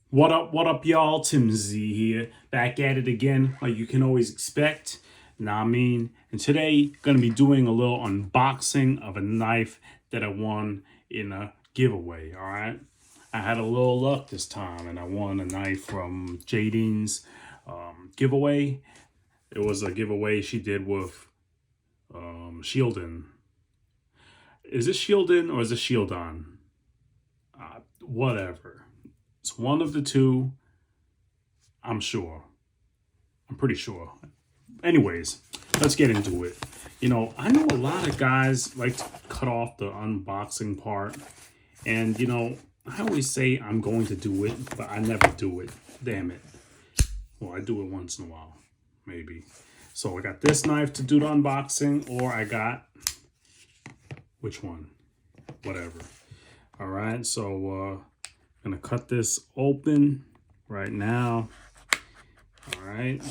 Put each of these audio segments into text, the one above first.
What up, y'all? Tim Z here, back at it again, like you can always expect. Nah, I mean, and today gonna be doing a little unboxing of a knife that I won in a giveaway. All right, I had a little luck this time, and I won a knife from Jaden's giveaway. It was a giveaway she did with Shieldon. Is it Shieldon or is it Shieldon? Whatever. It's one of the two. I'm sure. I'm pretty sure. Anyways, let's get into it. I know a lot of guys like to cut off the unboxing part. And, I always say I'm going to do it, but I never do it. Damn it. Well, I do it once in a while, maybe. So I got this knife to do the unboxing, or I got, which one? Whatever. All right, so I'm going to cut this open right now. All right.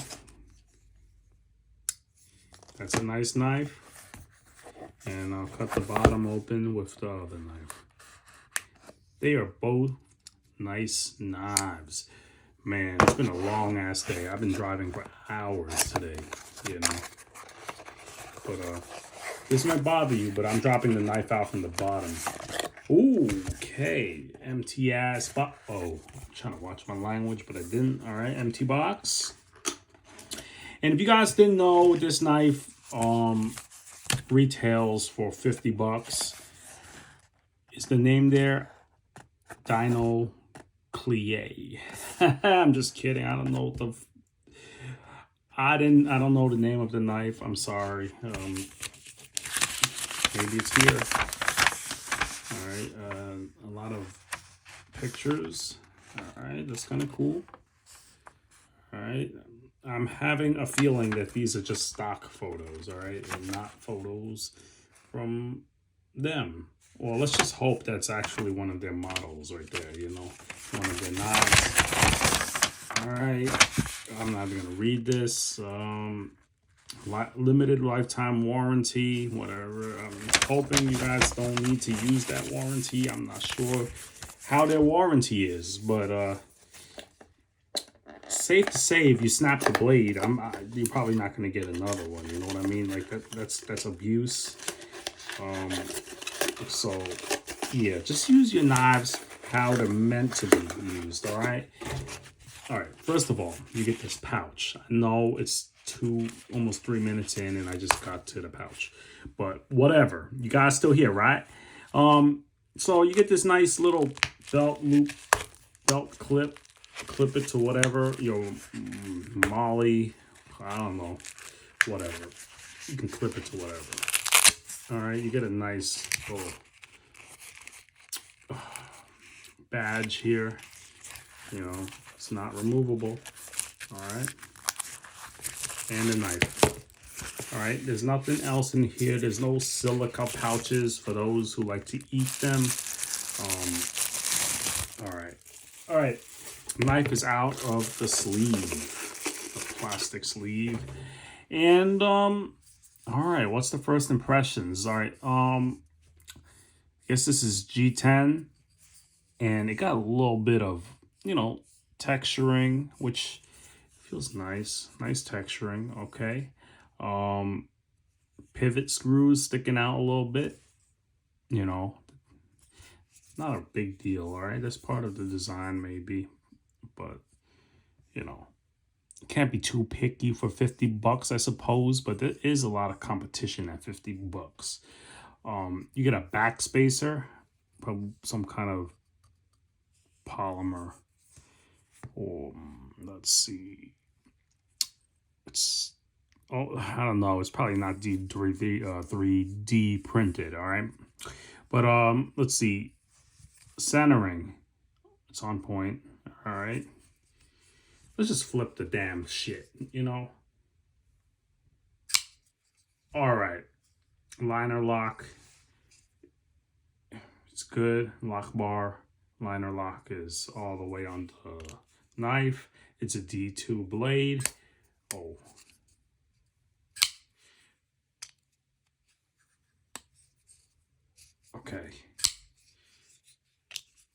That's a nice knife. And I'll cut the bottom open with the other knife. They are both nice knives. Man, it's been a long ass day. I've been driving for hours today, But this might bother you, but I'm dropping the knife out from the bottom. Ooh, okay. Empty ass box. Oh, I'm trying to watch my language, but I didn't. All right, empty box. And if you guys didn't know, this knife retails for $50. Is the name there? Dinoclier. I'm just kidding. I don't know what the. I don't know the name of the knife. I'm sorry. Maybe it's here. All right. A lot of pictures. All right. That's kind of cool. All right. I'm having a feeling that these are just stock photos, all right, and not photos from them. Well, let's just hope that's actually one of their models right there, one of their knives. All right, I'm not even gonna read this. Limited lifetime warranty, whatever. I'm hoping you guys don't need to use that warranty. I'm not sure how their warranty is, but safe to say, if you snap the blade, you're probably not going to get another one. You know what I mean? Like that's abuse. So yeah, just use your knives how they're meant to be used. All right. First of all, you get this pouch. I know it's almost 3 minutes in, and I just got to the pouch, but whatever. You guys still here, right? So you get this nice little belt clip. Clip it to whatever, Molly, I don't know, whatever. You can clip it to whatever. All right, you get a nice little badge here. It's not removable. All right, and a knife. All right, there's nothing else in here. There's no silica pouches for those who like to eat them. All right. Knife is out of the sleeve, the plastic sleeve. And all right, what's the first impressions? All right, I guess this is G10, and it got a little bit of texturing, which feels nice. Nice texturing. Okay. Pivot screws sticking out a little bit. Not a big deal. All right, that's part of the design maybe. But can't be too picky for $50, I suppose, but there is a lot of competition at $50. You get a back spacer, probably some kind of polymer, or let's see, I don't know, it's probably not 3D printed. All right, but let's see, centering, it's on point. All right. Let's just flip the damn shit, All right. Liner lock. It's good. Lock bar. Liner lock is all the way on the knife. It's a D2 blade. Oh. Okay.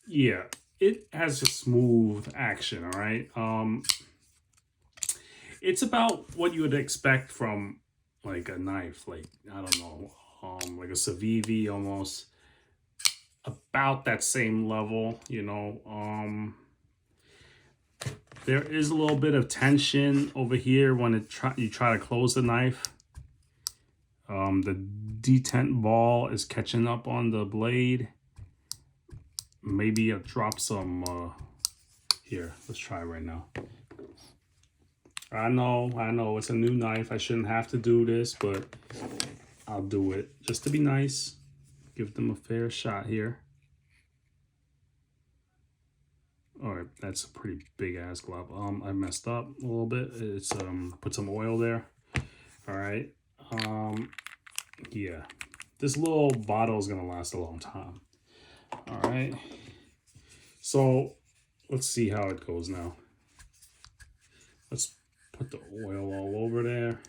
Yeah. it has a smooth action, all right? It's about what you would expect from like a knife, like, I don't know, like a Civivi almost, about that same level, you know. There is a little bit of tension over here when you try to close the knife. The detent ball is catching up on the blade. Maybe I'll drop some, here, let's try right now. I know, it's a new knife. I shouldn't have to do this, but I'll do it just to be nice. Give them a fair shot here. All right, that's a pretty big ass glove. I messed up a little bit. It's put some oil there. All right. Yeah, this little bottle is gonna last a long time. All right. So let's see how it goes now. Let's put the oil all over there.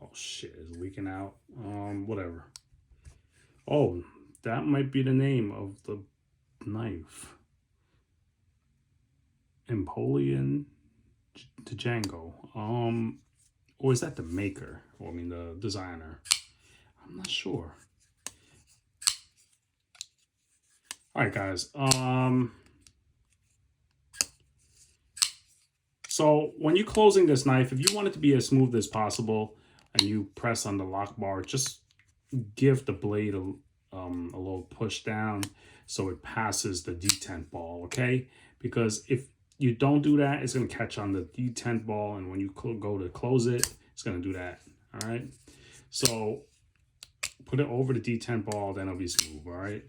Oh shit, it's leaking out. Whatever. Oh, that might be the name of the knife. Empoleon to Django. Or is that the maker? Or I mean the designer. I'm not sure. All right, guys. So when you're closing this knife, if you want it to be as smooth as possible, and you press on the lock bar, just give the blade a little push down so it passes the detent ball. Okay, because if you don't do that, it's gonna catch on the detent ball, and when you go to close it, it's gonna do that. All right. So put it over the detent ball, then it'll be smooth. All right.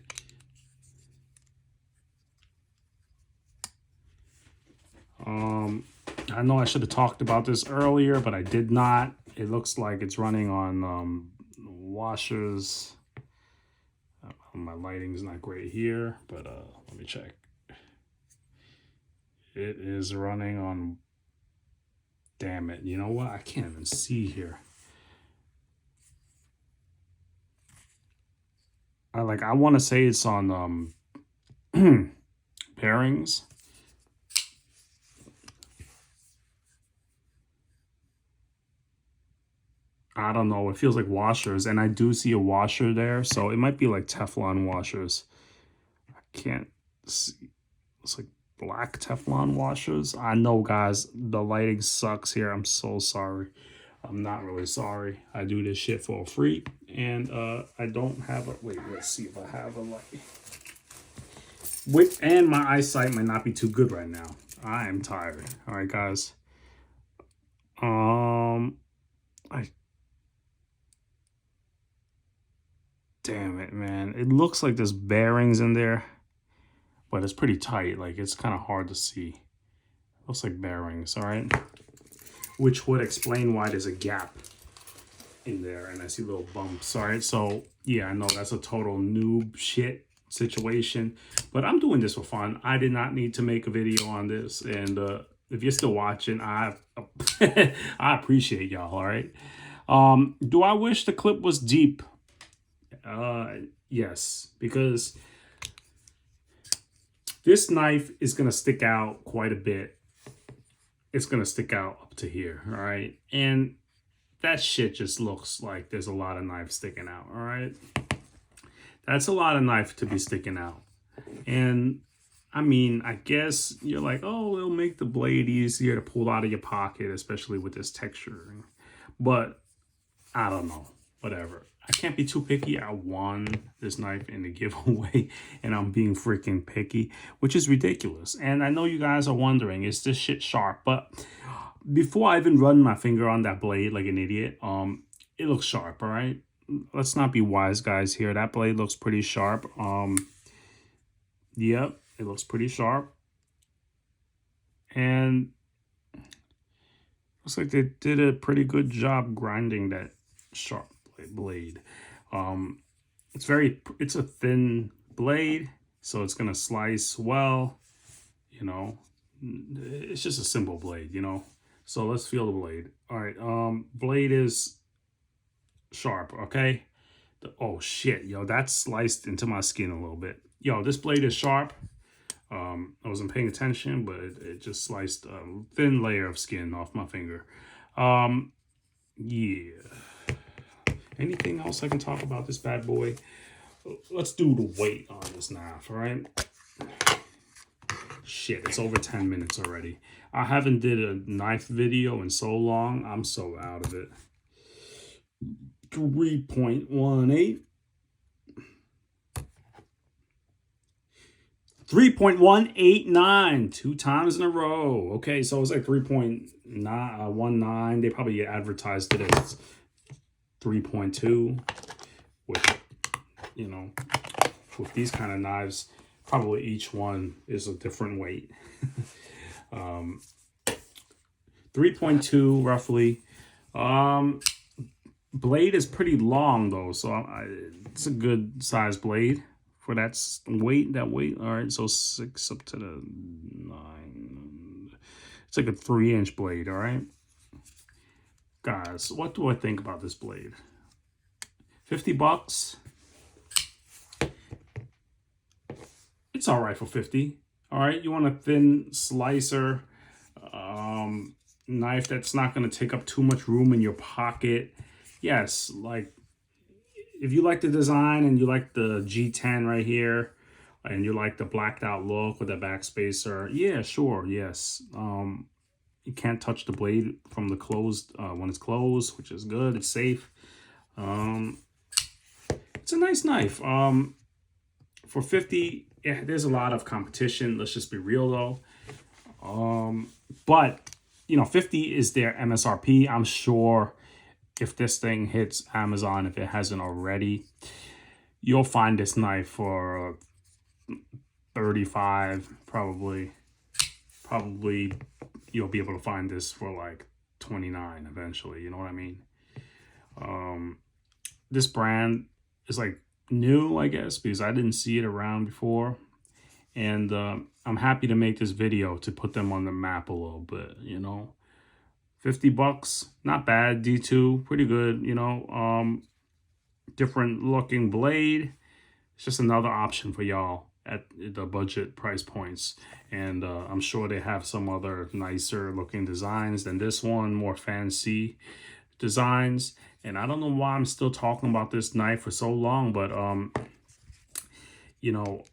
I know I should have talked about this earlier, but I did not. It looks like it's running on washers. My lighting's not great here, but let me check. It is running on, damn it, you know what? I can't even see here. I want to say it's on pairings. I don't know. It feels like washers, and I do see a washer there, so it might be like Teflon washers. I can't see. It's like black Teflon washers. I know, guys, the lighting sucks here. I'm so sorry. I'm not really sorry. I do this shit for free, and I don't have a, wait, let's see if I have a light. And my eyesight might not be too good right now. I am tired. All right, guys. Damn it, man. It looks like there's bearings in there, but it's pretty tight. Like, it's kind of hard to see. Looks like bearings, all right? Which would explain why there's a gap in there, and I see little bumps, all right? So, yeah, I know that's a total noob shit situation, but I'm doing this for fun. I did not need to make a video on this, and if you're still watching, I appreciate y'all, all right? Do I wish the clip was deep? Yes, because this knife is going to stick out quite a bit. It's going to stick out up to here, all right? And that shit just looks like there's a lot of knife sticking out, all right? That's a lot of knife to be sticking out. And, I mean, I guess you're like, oh, it'll make the blade easier to pull out of your pocket, especially with this texturing. But, I don't know. Whatever. I can't be too picky. I won this knife in the giveaway, and I'm being freaking picky, which is ridiculous. And I know you guys are wondering, is this shit sharp? But before I even run my finger on that blade like an idiot, it looks sharp, all right? Let's not be wise guys here. That blade looks pretty sharp. Yep, it looks pretty sharp. And looks like they did a pretty good job grinding that sharp blade. It's a thin blade, so it's gonna slice well, you know. It's just a simple blade, you know. So let's feel the blade. All right, blade is sharp, okay? Oh shit, yo, that sliced into my skin a little bit. Yo, this blade is sharp. I wasn't paying attention, but it just sliced a thin layer of skin off my finger. Yeah. Anything else I can talk about this bad boy? Let's do the weight on this knife, all right? Shit, it's over 10 minutes already. I haven't did a knife video in so long. I'm so out of it. 3.18. 3.189, 2 times in a row. Okay, so it's like 3.19. They probably advertised it as 3.2, which, you know, with these kind of knives, probably each one is a different weight. 3.2 roughly. Blade is pretty long though, so it's a good size blade for that weight. All right, so 6 up to the 9. It's like a 3-inch blade. All right, guys, what do I think about this blade? $50. It's all right for 50. All right, you want a thin slicer knife that's not going to take up too much room in your pocket. Yes, like if you like the design and you like the G10 right here and you like the blacked out look with the backspacer, yeah, sure, yes. You can't touch the blade from the closed when it's closed, which is good. It's safe. It's a nice knife. For 50, yeah, there's a lot of competition. Let's just be real though. But you know, 50 is their MSRP. I'm sure if this thing hits Amazon, if it hasn't already, you'll find this knife for 35, probably you'll be able to find this for like 29 eventually, you know what I mean? This brand is like new, I guess, because I didn't see it around before. And I'm happy to make this video to put them on the map a little bit, you know. $50, not bad. D2, pretty good, you know. Different looking blade. It's just another option for y'all at the budget price points. And I'm sure they have some other nicer looking designs than this one, more fancy designs. And I don't know why I'm still talking about this knife for so long, but you know,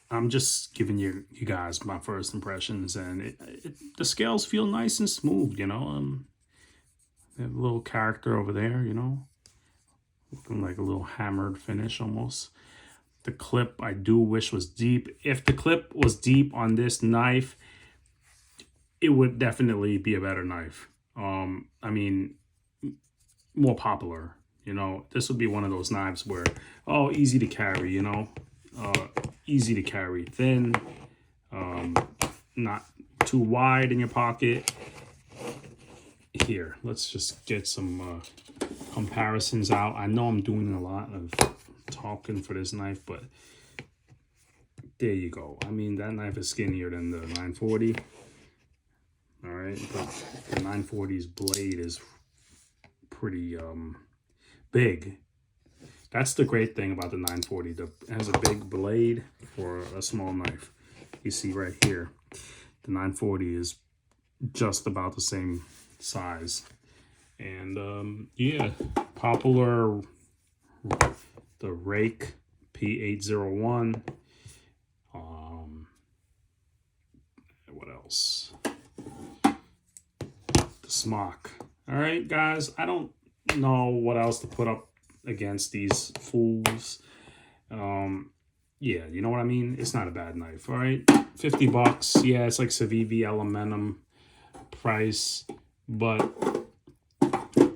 I'm just giving you guys my first impressions, and the scales feel nice and smooth, you know. They have a little character over there, you know, looking like a little hammered finish almost. The clip I do wish was deep. If the clip was deep on this knife, it would definitely be a better knife. I mean, more popular, you know. This would be one of those knives where, oh, easy to carry, you know. Easy to carry, thin, not too wide in your pocket. Here, let's just get some comparisons out. I know I'm doing a lot of talking for this knife, but there you go. I mean, that knife is skinnier than the 940. All right, but the 940's blade is pretty big. That's the great thing about the 940. It has a big blade for a small knife. You see right here, the 940 is just about the same size. And yeah, popular, the Rake P801. What else? The Smock. All right, guys, I don't know what else to put up against these fools. Yeah, you know what I mean? It's not a bad knife, all right? $50. Yeah, it's like Civivi Elementum price, but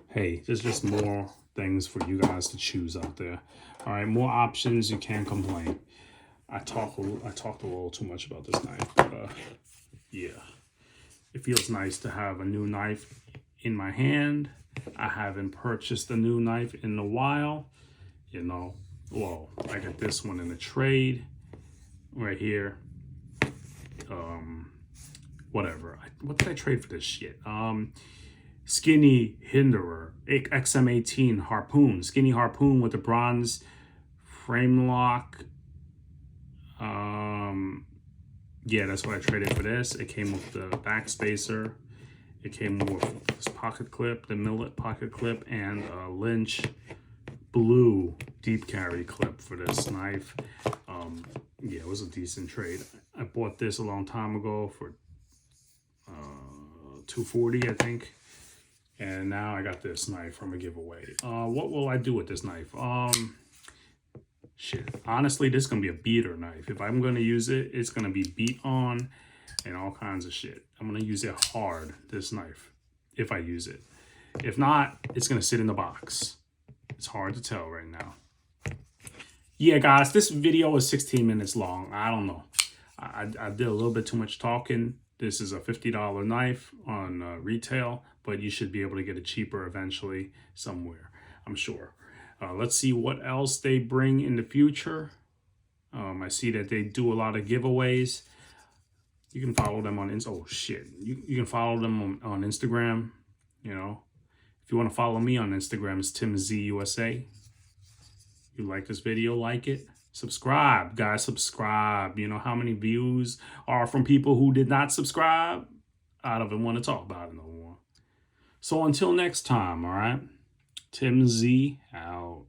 hey, there's just more things for you guys to choose out there. All right, more options. You can't complain. I talked a little too much about this knife, but yeah, it feels nice to have a new knife in my hand. I haven't purchased a new knife in a while, you know. Well, I got this one in a trade right here. Whatever. What did I trade for this shit? Skinny Hinderer XM18 harpoon, skinny harpoon with a bronze frame lock. Yeah, that's what I traded for this. It came with the back spacer. It came with this pocket clip, the Millet pocket clip, and a Lynch blue deep carry clip for this knife. Yeah, it was a decent trade. I bought this a long time ago for $240, I think. And now I got this knife from a giveaway. What will I do with this knife? Shit. Honestly, this is going to be a beater knife. If I'm going to use it, it's going to be beat on and all kinds of shit. I'm going to use it hard, this knife, if I use it. If not, it's going to sit in the box. It's hard to tell right now. Yeah, guys, this video is 16 minutes long. I don't know. I did a little bit too much talking. This is a $50 knife on retail, but you should be able to get it cheaper eventually somewhere, I'm sure. Let's see what else they bring in the future. I see that they do a lot of giveaways. You can follow them on oh shit. You can follow them on Instagram. You know, if you want to follow me on Instagram, it's TimZUSA. You like this video, like it. Subscribe, guys, subscribe. You know how many views are from people who did not subscribe? I don't even want to talk about it no more. So until next time, all right? Tim Z out.